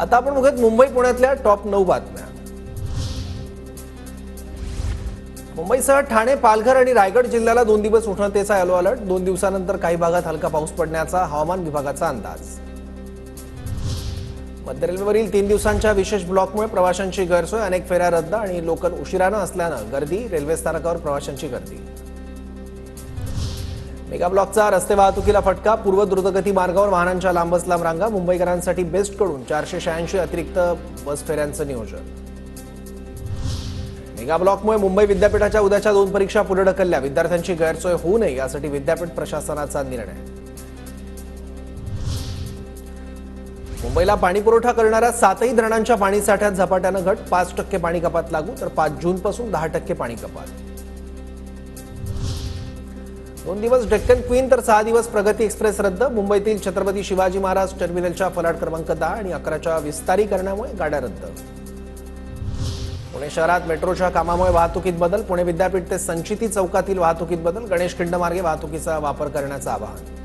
आता आपण बघत मुंबई पुण्यातल्या टॉप 9 बातम्या। मुंबईसह ठाणे, पालघर आणि रायगड जिल्ह्याला 2 दिवस उष्णतेचा येलो अलर्ट। 2 दिवसानंतर काही भागात हलका पाऊस पडण्याचा हवामान विभागाचा अंदाज। मध्य रेल्वेवरील 3 दिवसांच्या विशेष ब्लॉकमुळे प्रवाशांची गैरसोय, अनेक फेऱ्या रद्द आणि लोकल उशिराने असल्याने गर्दी, रेल्वे स्थानकावर प्रवाशांची गर्दी। मेगा ब्लॉकचा रस्ते वाहतुकीला फटका, पूर्व द्रुतगती मार्गावर वाहनांच्या लांबच लांब रांगा, मुंबईकरांसाठी बेस्टकडून 486 अतिरिक्त बस फेऱ्यांचं नियोजन। मेगा ब्लॉकमुळे मुंबई विद्यापीठाच्या उद्याच्या 2 परीक्षा पुढे ढकलल्या, विद्यार्थ्यांची गैरसोय होऊ नये यासाठी विद्यापीठ प्रशासनाचा निर्णय। मुंबईला पाणीपुरवठा करणाऱ्या 7ही धरणांच्या पाणीसाठ्यात झपाट्याने घट, 5% पाणी कपात लागू, तर 5 जूनपासून 10% पाणी कपात। 2 दिवस डेक्कन क्वीन तर 6 दिवस प्रगती एक्सप्रेस रद्द, मुंबईतील छत्रपती शिवाजी महाराज टर्मिनलच्या फलाट क्रमांक 10 आणि 11च्या विस्तारीकरणामुळे गाड्या रद्द। पुणे शहरात मेट्रोच्या कामामुळे वाहतुकीत बदल, पुणे विद्यापीठ ते संचिती चौकातील वाहतुकीत बदल, गणेश खिंड मार्गे वाहतुकीचा वापर करण्याचं आवाहन।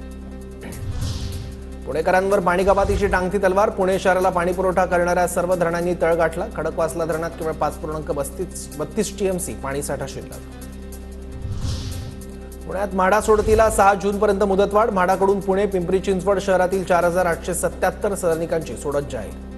पुणेकरांवर पाणी कपातीची टांगती तलवार, पुणे शहराला पाणी पुरवठा करणाऱ्या सर्व धरणांनी तळ गाठला, खडकवासला धरणात केवळ 5.32 टीएमसी पाणीसाठा शिल्लक। पुण्यात म्हाडा सोडतीला 6 जूनपर्यंत मुदतवाढ, म्हाडाकडून पुणे, पिंपरी चिंचवड शहरातील 4877 सदनिकांची सोडत जाहीर।